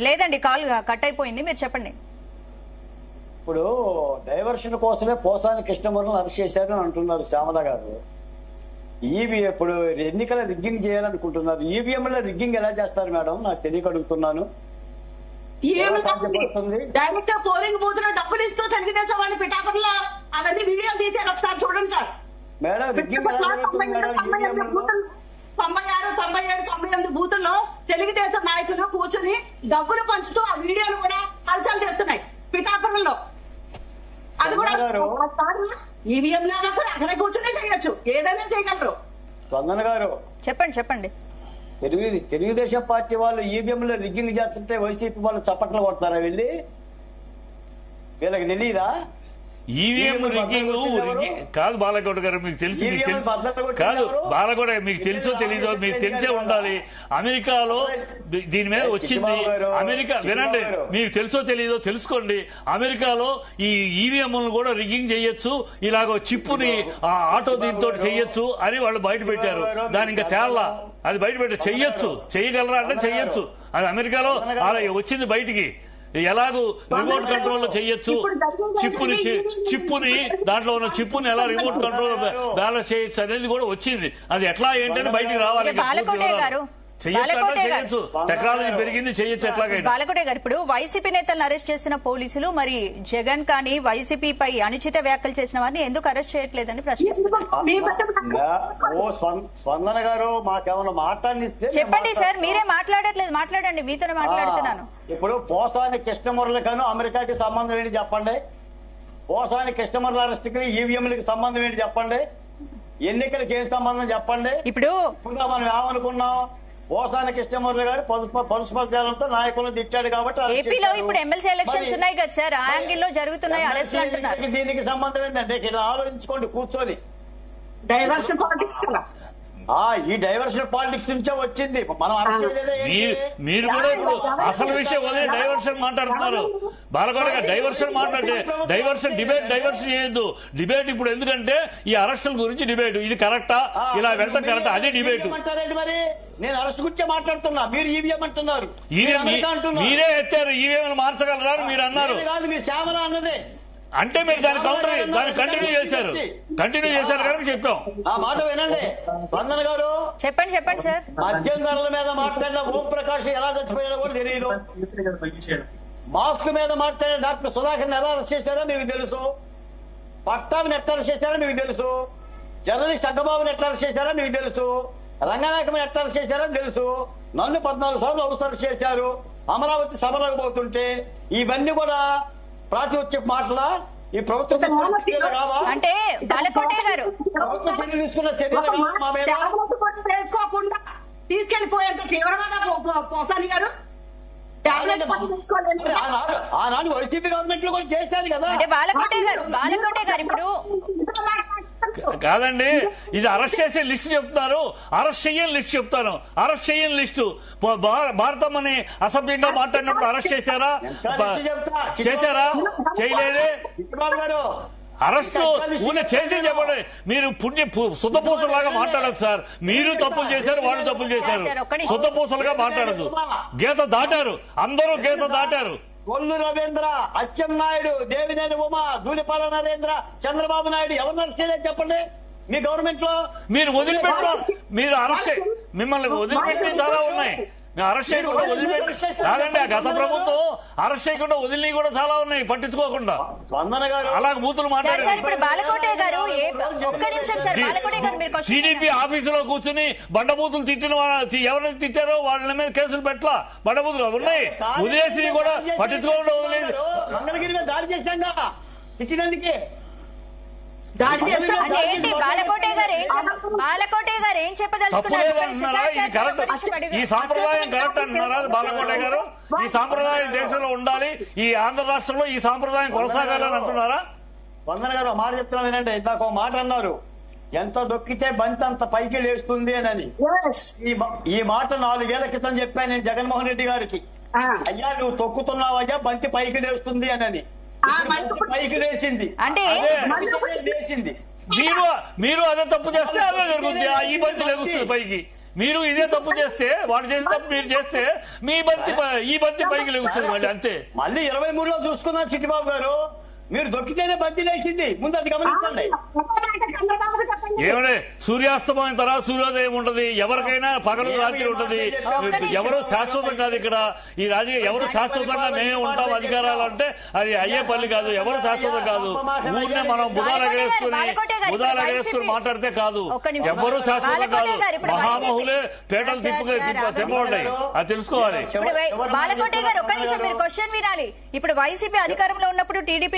లేదండి, call cut అయిపోయింది. మీరు చెప్పండి. ఇప్పుడు డైవర్షన్ కోసమే పోసాని కృష్ణమురళిని అరెస్ట్ చేశారని అంటున్నారు శ్యామల గారు. ఇప్పుడు ఎన్నికల రిగ్గింగ్ చేయాలనుకుంటున్నారు. ఈవీఎంలో రిగ్గింగ్ ఎలా చేస్తారు మేడం? నాకు తెలియక అడుగుతున్నాను. డైరెక్ట్ పోలింగ్ బూత్ లో డబ్బులు ఇస్తూ తెలుగుదేశం వాళ్ళు పిఠాపురంలో అవన్నీ వీడియోలు తీశారు, ఒకసారి చూడండి సార్. మేడం రిగ్గింగ్ ఎలా జరుగుతుంది మేడం? 96, 97, 98 బూతుల్లో తెలుగుదేశం నాయకులు కూర్చుని డబ్బులు పంచుతూ ఆ వీడియోలు కూడా హల్చల్ చేస్తున్నాయి పిఠాపురంలో. అది కూడా ఈవీఎం లాగా కూడా అక్కడ కూర్చునే చేయొచ్చు, ఏదైనా చేయగలరు. స్పందన గారు చెప్పండి. తెలుగుదేశం పార్టీ వాళ్ళు ఈవీఎంలో రిగ్గింగ్ చేస్తుంటే వైసీపీ వాళ్ళు చప్పట్లు కొడతారా వెళ్ళి? వీళ్ళకి తెలియదా? ఈవీఎం రిగ్గింగ్ కాదు బాలకోట గారు, మీకు తెలుసు కాదు బాలకోట, మీకు తెలుసో తెలీదో, మీకు తెలిసే ఉండాలి. అమెరికాలో దీని మీద వచ్చింది. అమెరికా వినండి, మీకు తెలుసో తెలీదో తెలుసుకోండి. అమెరికాలో ఈ ఈవీఎంలను కూడా రిగ్గింగ్ చేయొచ్చు, ఇలాగ చిప్పుని ఆటో దీంతో చెయ్యొచ్చు అని వాళ్ళు బయట పెట్టారు. దాని ఇంకా తేల్లా, అది బయట పెట్టారు. చెయ్యొచ్చు, చెయ్యగలరా అంటే చెయ్యొచ్చు. అది అమెరికాలో అలా వచ్చింది బయటికి. ఎలాగూ రిమోట్ కంట్రోల్ లో చెయ్యొచ్చు, చిప్పుని దాంట్లో ఉన్న చిప్పుని ఎలా రిమోట్ కంట్రోల్ బ్యాలెన్స్ చేయొచ్చు అనేది కూడా వచ్చింది. అది ఎట్లా ఏంటని బయటికి రావాలి. చేయొచ్చు, టెక్నాలజీ పెరిగింది, చేయొచ్చు. ఎట్లాగైనా బాలకోటే గారు, ఇప్పుడు వైసీపీ నేతలను అరెస్ట్ చేసిన పోలీసులు మరి జగన్ కానీ వైసీపీపై అనుచిత వ్యాఖ్యలు చేసిన వారిని ఎందుకు అరెస్ట్ చేయట్లేదని ప్రశ్నిస్తున్నారు. స్పందన గారు మాకేమైనా మాట్లాడిస్తే చెప్పండి సార్. మీరే మాట్లాడట్లేదు, మాట్లాడండి, మీతోనే మాట్లాడుతున్నాను. ఇప్పుడు పోసాని కృష్ణమురళి కాను అమెరికాకి సంబంధం ఏంటి చెప్పండి? పోసాని కృష్ణమురళి అరెస్ట్ కి ఈవీఎంలకి సంబంధం ఏంటి చెప్పండి? ఎన్నికలకి ఏం సంబంధం చెప్పండి? ఇప్పుడు మనం ఏమనుకున్నాం? పోసాని కృష్ణమురళి గారు పరుషపద్యాలతో నాయకులను తిట్టాడు కాబట్టి ఏపీలో ఇప్పుడు ఎమ్మెల్సీ ఎలక్షన్స్ ఉన్నాయి కదా సార్, ఆ యాంగిల్లో జరుగుతున్నాయి అరెస్టులు అంటున్నారు. దీనికి సంబంధం ఏంటంటే ఇక్కడ ఆలోచించుకోండి కూర్చొని. డైవర్షన్ పాలిటిక్స్ కదా, ఈ డైవర్షన్ పాలిటిక్స్ నుంచే వచ్చింది. మనం మీరు కూడా ఇప్పుడు అసలు విషయం వదిలే డైవర్షన్ మాట్లాడుతున్నారు. బాలకోట గారు డైవర్షన్ మాట్లాడితే డైవర్షన్ చేయొద్దు. డిబేట్ ఇప్పుడు ఎందుకంటే ఈ అరెస్టుల గురించి డిబేట్. ఇది కరెక్టా, ఇలా వెళ్ళటం కరెక్టా, అదే డిబేట్. మరి నేను అరెస్ట్ గురించే మాట్లాడుతున్నా, మీరు ఈవీఎం అంటున్నారు. మీరే ఎత్తారు ఈవీఎం మార్చగలరా అని మీరు అన్నారు. మీరు శ్యామల అన్నదే అంటే మీరు దాన్ని కంటిన్యూ చేశారు కనుక చెప్పాం. ఆ మాట వినండి స్పందన గారు. చెప్పండి సార్. మద్యం ధరల మీద మాట్లాడిన ఓం ప్రకాష్ ఎలా చచ్చిపోయాడో కూడా తెలియదు. మాస్క్ మీద మాట్లాడిన డాక్టర్ సుధాకర్ ఎలా అరెస్ట్ చేశారో మీకు తెలుసు. పట్టాభిని ఎట్లా అరెస్ట్ చేశారో మీకు తెలుసు. జర్నలిస్ట్ అగ్గబాబుని ఎట్లా అరెస్ట్ చేశారో మీకు తెలుసు. రంగనాయకమని ఎట్లా అరెస్ట్ చేశారో తెలుసు. నన్ను 14 సార్లు అరెస్ట్ చేశారు. అమరావతి సభలకు పోతుంటే ఇవన్నీ కూడా ప్రాతిపత్య మాటల ఈ ప్రభుత్వం అంటే బాలకోటే గారు తీసుకున్న చర్యలు వేసుకోకుండా తీసుకెళ్లిపోయేంత తీవ్రవాద పోసాని గారు ఆనాడు వైసీపీ గవర్నమెంట్ లో కూడా చేశారు కదా. అంటే బాలకోటే గారు ఇప్పుడు కాదండి, ఇది అరెస్ట్ చేసే లిస్ట్ చెప్తున్నారు, అరెస్ట్ చెయ్యని లిస్ట్ చెప్తాను. అరెస్ట్ చెయ్యని లిస్టు భారతం అని అసభ్యంగా మాట్లాడినప్పుడు అరెస్ట్ చేశారా? చేయలేదే. అరెస్ట్ చేసి చెప్పండి. మీరు సుతపూసలాగా మాట్లాడదు సార్. మీరు తప్పులు చేశారు, వాళ్ళు తప్పులు చేశారు. సుతపూసలుగా మాట్లాడదు. గీత దాటారు, అందరూ గీత దాటారు. కొల్లు రవీంద్ర, అచ్చెన్నాయుడు, దేవినేని ఉమా, ధూళిపాల నరేంద్ర, చంద్రబాబు నాయుడు ఎవరిని అరెస్ట్ చేయలేదు చెప్పండి మీ గవర్నమెంట్ లో? మీరు వదిలిపెట్టారు, మీరు మిమ్మల్ని వదిలిపెట్టి చాలా ఉన్నాయి. అరెస్ట్ చేయకుండా వదిలిపెట్టి కాదండి, గత ప్రభుత్వం అరెస్ట్ చేయకుండా వదిలి కూడా చాలా ఉన్నాయి పట్టించుకోకుండా. అలాగే బూతులు మాట్లాడారు. టీడీపీ ఆఫీసులో కూర్చుని బండబూతులు తిట్టిన ఎవరైతే తిట్టారో వాళ్ళ మీద కేసులు పెట్టలా. బండబూతులు ఉన్నాయి, వదిలేసి కూడా పట్టించుకోకుండా వదిలేదు. మంగళగిరిగా దాడి చేశాంగా తిట్టినందుకే. బాలకోటే గారు ఏం చెప్పదలుచుకున్నారా? ఇది కరెక్ట్, ఈ సాంప్రదాయం కరెక్ట్ అంటున్నారా బాలకోటే గారు? ఈ సాంప్రదాయం దేశంలో ఉండాలి, ఈ ఆంధ్ర రాష్ట్రంలో ఈ సాంప్రదాయం కొనసాగాలని అంటున్నారా? వందన గారు మాట చెప్తున్నా వినండి. ఇందాక ఒక మాట అన్నారు, ఎంత దొక్కితే బంతి అంత పైకి లేస్తుంది అని. ఈ మాట 4 ఏళ్ల క్రితం చెప్పాను నేను జగన్మోహన్ రెడ్డి గారికి. అయ్యా నువ్వు తొక్కుతున్నావయ్యా బంతి పైకి లేస్తుంది అని. పైకి లేచింది అంటే మీరు అదే తప్పు చేస్తే అదే జరుగుతుంది. ఈ బంతి లెగుస్తుంది పైకి. మీరు ఇదే తప్పు చేస్తే, వాళ్ళు చేసిన తప్పు మీరు చేస్తే ఈ బంతి పైకి లెగుస్తుంది మళ్ళీ, అంతే. మళ్ళీ 23లో చూసుకున్నాం చిట్టిబాబు గారు, మీరు దొక్కితేనే బంతి లేచింది, ముందు అది గమనించండి. ఏమంటే సూర్యాస్తమయం తర్వాత సూర్యోదయం ఉంటది, ఎవరికైనా పగలు రాత్రి ఉంటది, ఎవరు శాశ్వతం కాదు ఇక్కడ. ఈ రాజకీయ ఎవరు శాశ్వతంగా మేమే ఉంటాం అధికారాలు అంటే అది అయ్యే పల్లి కాదు, ఎవరు శాశ్వతం కాదు. ఊరినే మనం బుధాలు ఎగరేసుకుని మాట్లాడితే కాదు, ఎవరు శాశ్వతం కాదు. మహామహులే పేటలు తిప్పబడ్డాయి, అది తెలుసుకోవాలి. బాలకోటే గారు ఒక్క నిమిషం మీరు క్వశ్చన్ వినాలి. ఇప్పుడు వైసీపీ అధికారంలో ఉన్నప్పుడు టీడీపీ